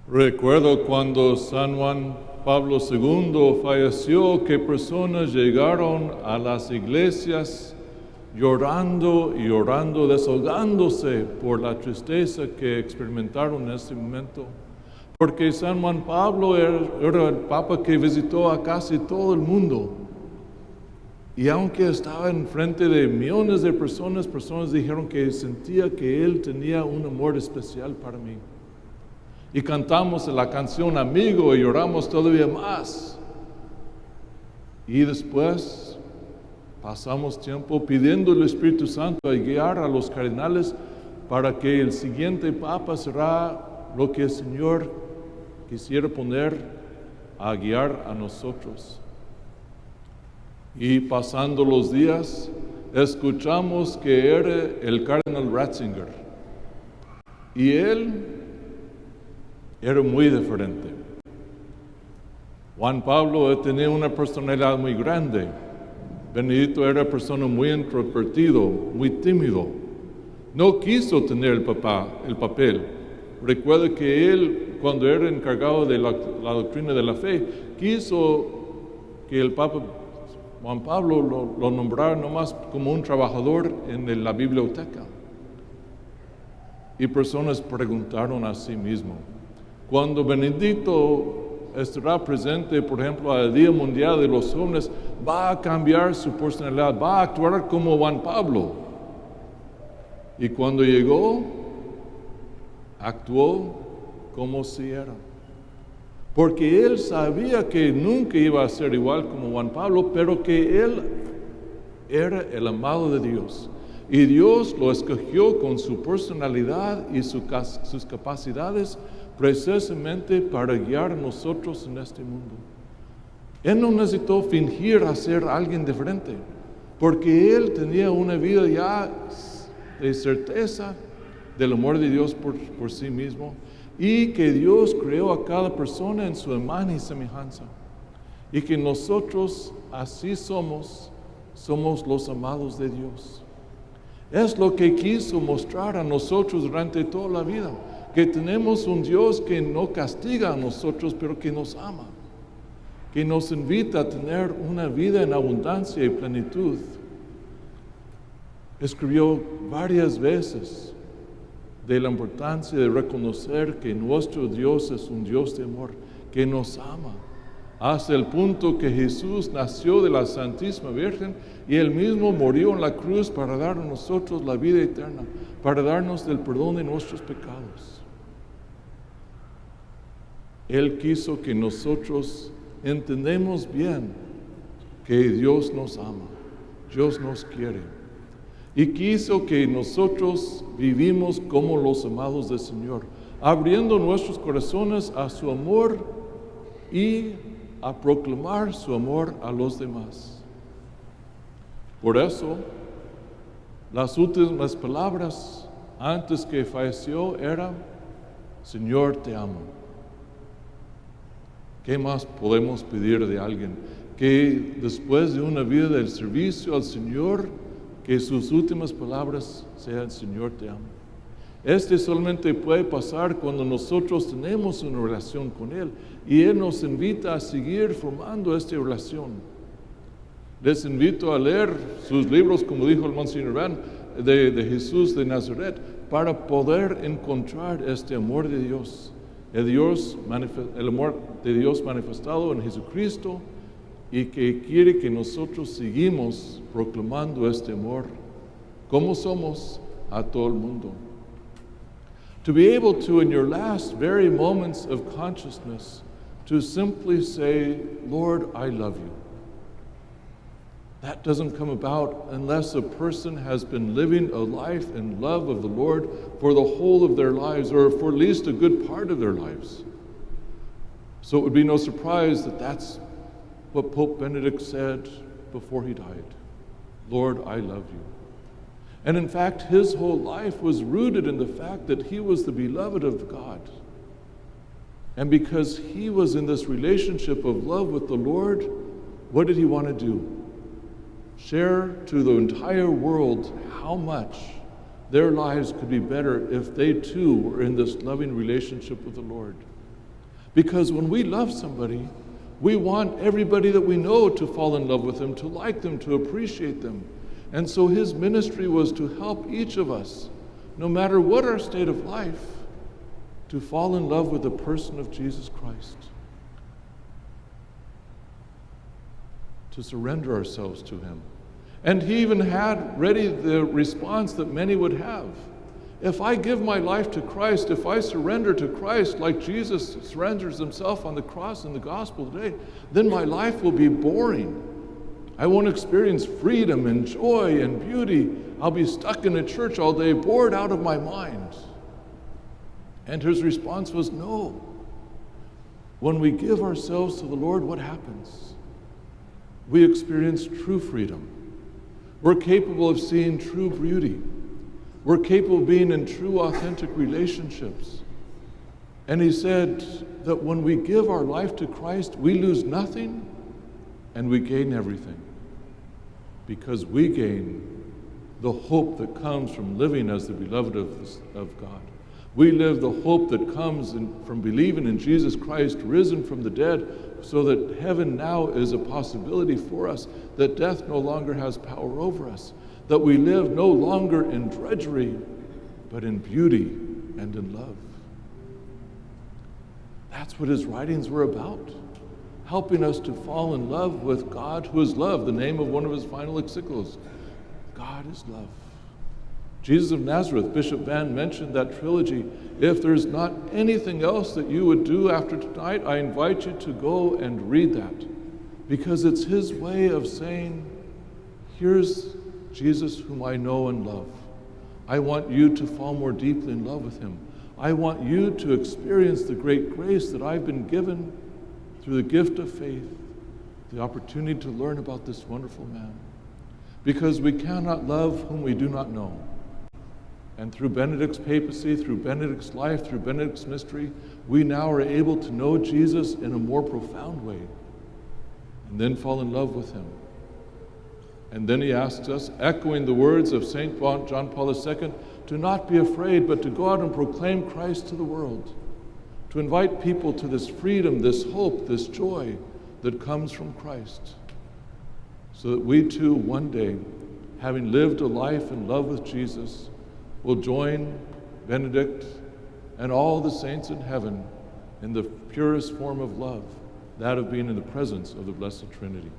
Recuerdo cuando San Juan Pablo II falleció, que personas llegaron a las iglesias llorando y llorando, desahogándose por la tristeza que experimentaron en ese momento. Porque San Juan Pablo era el Papa que visitó a casi todo el mundo. Y aunque estaba en frente de millones de personas dijeron que sentía que él tenía un amor especial para mí. Y cantamos la canción Amigo y lloramos todavía más. Y después pasamos tiempo pidiendo al Espíritu Santo a guiar a los cardenales para que el siguiente Papa será lo que el Señor quisiera poner a guiar a nosotros. Y pasando los días, escuchamos que era el cardenal Ratzinger. Y él era muy diferente. Juan Pablo tenía una personalidad muy grande. Benedicto era una persona muy introvertido, muy tímido. No quiso tener el papel. Recuerda que él, cuando era encargado de la doctrina de la fe, quiso que el Papa Juan Pablo lo nombrara nomás como un trabajador en la biblioteca. Y personas preguntaron a sí mismo, cuando Benedicto estará presente, por ejemplo, al Día Mundial de los Jóvenes, va a cambiar su personalidad, va a actuar como Juan Pablo. Y cuando llegó, actuó como si era. Porque él sabía que nunca iba a ser igual como Juan Pablo, pero que él era el amado de Dios. Y Dios lo escogió con su personalidad y sus capacidades precisamente para guiar a nosotros en este mundo. Él no necesitó fingir a ser alguien diferente, porque él tenía una vida ya de certeza del amor de Dios por sí mismo, y que Dios creó a cada persona en su imagen y semejanza, y que nosotros así somos los amados de Dios. Es lo que quiso mostrar a nosotros durante toda la vida, que tenemos un Dios que no castiga a nosotros, pero que nos ama, que nos invita a tener una vida en abundancia y plenitud. Escribió varias veces de la importancia de reconocer que nuestro Dios es un Dios de amor, que nos ama, hasta el punto que Jesús nació de la Santísima Virgen y Él mismo murió en la cruz para dar a nosotros la vida eterna, para darnos el perdón de nuestros pecados. Él quiso que nosotros entendamos bien que Dios nos ama, Dios nos quiere. Y quiso que nosotros vivimos como los amados del Señor, abriendo nuestros corazones a su amor y a proclamar su amor a los demás. Por eso, las últimas palabras antes que falleció eran, Señor, te amo. ¿Qué más podemos pedir de alguien? Que después de una vida del servicio al Señor, que sus últimas palabras sean, Señor, te amo. Este solamente puede pasar cuando nosotros tenemos una relación con Él, y Él nos invita a seguir formando esta relación. Les invito a leer sus libros, como dijo el Monseñor Van, de Jesús de Nazaret, para poder encontrar este amor de Dios, el amor de Dios manifestado en Jesucristo, y que quiere que nosotros seguimos proclamando este amor, como somos, a todo el mundo. To be able to, in your last very moments of consciousness, to simply say, Lord, I love you. That doesn't come about unless a person has been living a life in love of the Lord for the whole of their lives, or for at least a good part of their lives. So it would be no surprise that that's what Pope Benedict said before he died. Lord, I love you. And in fact, his whole life was rooted in the fact that he was the beloved of God. And because he was in this relationship of love with the Lord, what did he want to do? Share to the entire world how much their lives could be better if they too were in this loving relationship with the Lord. Because when we love somebody, we want everybody that we know to fall in love with them, to like them, to appreciate them. And so his ministry was to help each of us, no matter what our state of life, to fall in love with the person of Jesus Christ, to surrender ourselves to him. And he even had ready the response that many would have. If I give my life to Christ, if I surrender to Christ like Jesus surrenders himself on the cross in the gospel today, then my life will be boring. I won't experience freedom and joy and beauty. I'll be stuck in a church all day, bored out of my mind. And his response was, no. When we give ourselves to the Lord, what happens? We experience true freedom. We're capable of seeing true beauty. We're capable of being in true, authentic relationships. And he said that when we give our life to Christ, we lose nothing and we gain everything. Because we gain the hope that comes from living as the beloved of God. We live the hope that comes from believing in Jesus Christ, risen from the dead, so that heaven now is a possibility for us, that death no longer has power over us, that we live no longer in drudgery, but in beauty and in love. That's what his writings were about, helping us to fall in love with God, who is love, the name of one of his final encyclicals. God is love. Jesus of Nazareth, Bishop Van mentioned that trilogy. If there's not anything else that you would do after tonight, I invite you to go and read that, because it's his way of saying, here's Jesus whom I know and love. I want you to fall more deeply in love with him. I want you to experience the great grace that I've been given through the gift of faith, the opportunity to learn about this wonderful man. Because we cannot love whom we do not know. And through Benedict's papacy, through Benedict's life, through Benedict's mystery, we now are able to know Jesus in a more profound way, and then fall in love with him. And then he asks us, echoing the words of St. John Paul II, to not be afraid, but to go out and proclaim Christ to the world, to invite people to this freedom, this hope, this joy that comes from Christ, so that we too, one day, having lived a life in love with Jesus, will join Benedict and all the saints in heaven in the purest form of love, that of being in the presence of the Blessed Trinity.